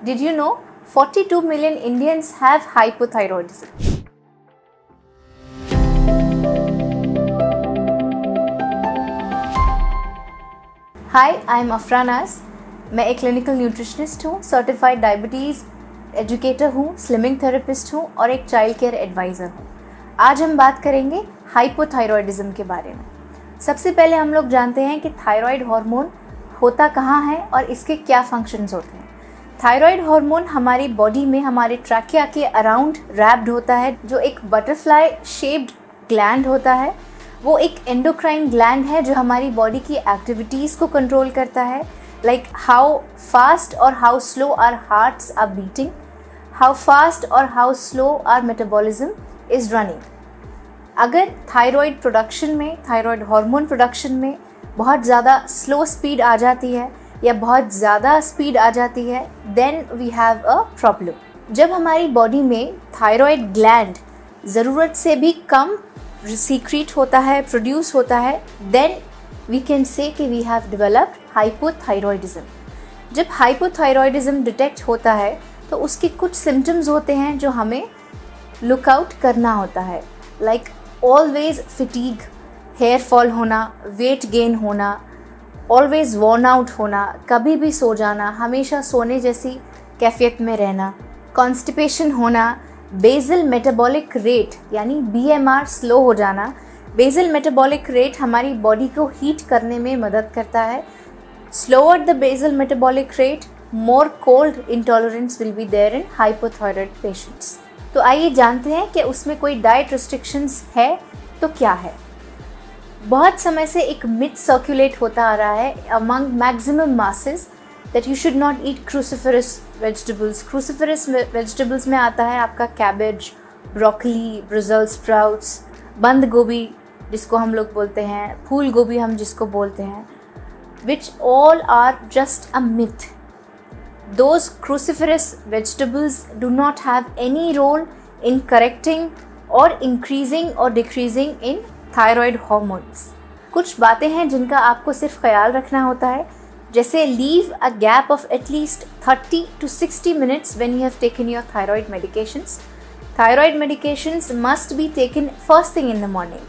Did you know 42 million Indians have hypothyroidism? Hi, I'm Afra Naz. मैं एक clinical nutritionist हूँ, certified diabetes educator हूँ, slimming therapist हूँ और एक चाइल्ड केयर एडवाइज़र हूँ। आज हम बात करेंगे हाइपोथायरॉयडिज्म के बारे में। सबसे पहले हम लोग जानते हैं कि थायराइड हार्मोन होता कहाँ है और इसके क्या फंक्शंस होते हैं। थायराइड हार्मोन हमारी बॉडी में हमारे ट्रैकिया के अराउंड रैप्ड होता है, जो एक बटरफ्लाई शेप्ड ग्लैंड होता है। वो एक एंडोक्राइन ग्लैंड है जो हमारी बॉडी की एक्टिविटीज़ को कंट्रोल करता है, लाइक हाउ फास्ट और how slow our hearts are beating, how fast और how slow our metabolism is running. अगर थायराइड प्रोडक्शन में, थायराइड हार्मोन प्रोडक्शन में बहुत ज़्यादा स्लो स्पीड आ जाती है या बहुत ज़्यादा स्पीड आ जाती है, then we have a problem. जब हमारी बॉडी में थायराइड ग्लैंड ज़रूरत से भी कम सीक्रेट होता है, प्रोड्यूस होता है, देन वी कैन से कि वी हैव डेवलप्ड हाइपोथायरॉयडिज्म। जब हाइपोथायरॉयडिज्म डिटेक्ट होता है तो उसके कुछ सिम्टम्स होते हैं जो हमें लुक आउट करना होता है, like always fatigue, hair fall होना, वेट गेन होना, ऑलवेज वॉर्न आउट होना, कभी भी सो जाना, हमेशा सोने जैसी कैफियत में रहना, कॉन्स्टिपेशन होना, बेसल मेटाबॉलिक रेट यानी BMR स्लो हो जाना। बेसल मेटाबॉलिक रेट हमारी बॉडी को हीट करने में मदद करता है। Slower the basal metabolic rate, more cold intolerance will be there in hypothyroid patients. तो आइए जानते हैं कि उसमें कोई डाइट रिस्ट्रिक्शंस है तो क्या है। बहुत समय से एक मिथ सर्कुलेट होता आ रहा है among maximum masses that you should not eat cruciferous vegetables. Cruciferous vegetables में आता है आपका कैबेज, ब्रोकली, ब्रिजल स्प्राउट्स, बंद गोभी जिसको हम लोग बोलते हैं, फूल गोभी हम जिसको बोलते हैं, which all are just a myth. Those cruciferous vegetables do not have any role in correcting or increasing or decreasing in thyroid hormones. कुछ बातें हैं जिनका आपको सिर्फ ख्याल रखना होता है, जैसे leave a gap of at least 30 to 60 minutes when you have taken your thyroid medications. Thyroid medications must be taken first thing in the morning.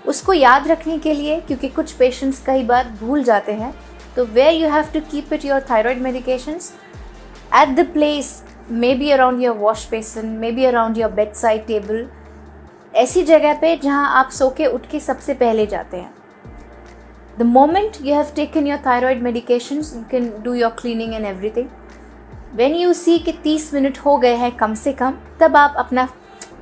उसको याद रखने के लिए, क्योंकि कुछ पेशेंट्स कई बार भूल जाते हैं, तो where you have to keep it your thyroid medications at the place, maybe around your wash basin, maybe around your bedside table, ऐसी जगह पे जहाँ आप सो के उठ के सबसे पहले जाते हैं। The moment you have taken your thyroid medications, you can do your cleaning and everything. When you see कि 30 मिनट हो गए हैं कम से कम, तब आप अपना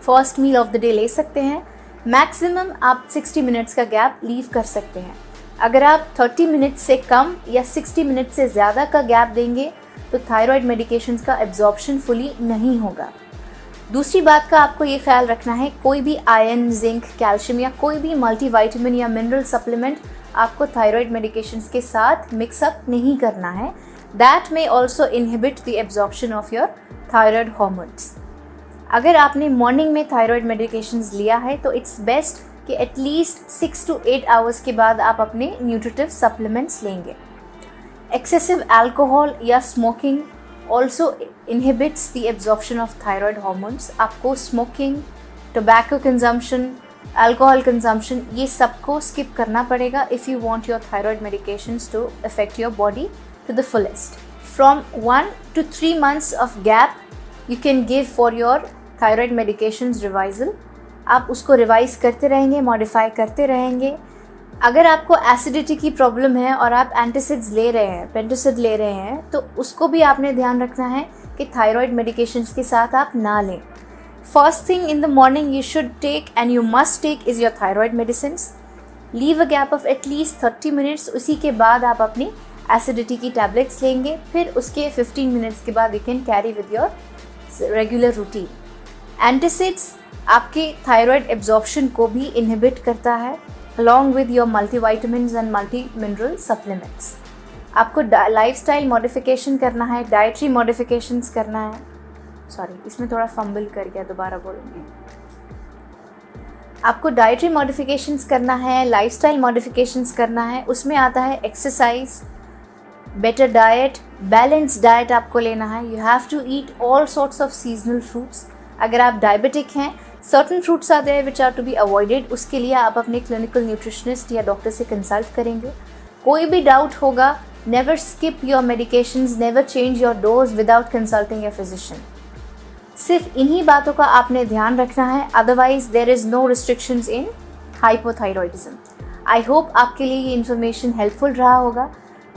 first meal of the day ले सकते हैं। मैक्सिमम आप 60 मिनट्स का गैप लीव कर सकते हैं। अगर आप 30 मिनट से कम या 60 मिनट से ज़्यादा का गैप देंगे तो थायराइड मेडिकेशंस का एब्जॉर्प्शन फुली नहीं होगा। दूसरी बात का आपको ये ख्याल रखना है, कोई भी आयरन, जिंक, कैल्शियम या कोई भी मल्टीविटामिन या मिनरल सप्लीमेंट आपको थायराइड मेडिकेशंस के साथ मिक्सअप नहीं करना है। That may also inhibit the absorption of your thyroid hormones. अगर आपने मॉर्निंग में थायराइड मेडिकेशंस लिया है तो इट्स बेस्ट कि एटलीस्ट 6 to 8 आवर्स के बाद आप अपने न्यूट्रिटिव सप्लीमेंट्स लेंगे। Excessive alcohol या smoking also inhibits the absorption of thyroid hormones. आपको smoking, tobacco consumption, alcohol consumption ये सबको skip करना पड़ेगा if you want your thyroid medications to affect your body to the fullest. From 1 to 3 months of gap you can give for your thyroid medications revisal. आप उसको revise करते रहेंगे, modify करते रहेंगे। अगर आपको एसिडिटी की प्रॉब्लम है और आप एंटासिड्स ले रहे हैं, पेंटोसिड ले रहे हैं, तो उसको भी आपने ध्यान रखना है कि थायराइड मेडिकेशंस के साथ आप ना लें। First thing in the morning you should take and you must take is your thyroid medicines. Leave a gap of at least 30 minutes. उसी के बाद आप अपनी एसिडिटी की टैबलेट्स लेंगे। फिर उसके 15 मिनट्स के बाद you can carry with your regular routine. Antacids आपके थायराइड एब्जॉर्प्शन को भी इनहिबिट करता है along with your multivitamins and multi-mineral supplements. आपको लाइफस्टाइल मॉडिफिकेशन करना है, डाइटरी मॉडिफिकेशंस करना है। सॉरी, इसमें थोड़ा फंबल कर गया, दोबारा बोलूँगी। आपको डाइटरी मॉडिफिकेशंस करना है, लाइफस्टाइल मॉडिफिकेशंस करना है। उसमें आता है exercise, better diet, balance diet आपको लेना है. You have to eat all sorts of seasonal fruits. अगर आप डायबिटिक हैं, certain fruits are there which are to be avoided. उसके लिए आप अपने क्लिनिकल न्यूट्रिशनिस्ट या डॉक्टर से कंसल्ट करेंगे. कोई भी डाउट होगा, never skip your medications, never change your dose without consulting your physician. सिर्फ इन्हीं बातों का आपने ध्यान रखना है, otherwise there is no restrictions in hypothyroidism. I hope आपके लिए ये इन्फॉर्मेशन हेल्पफुल रहा होगा.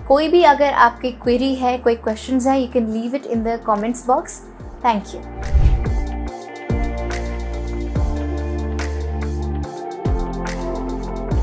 कोई भी अगर आपकी क्वेरी है, कोई क्वेश्चंस हैं, you can leave it in the comments box. Thank you.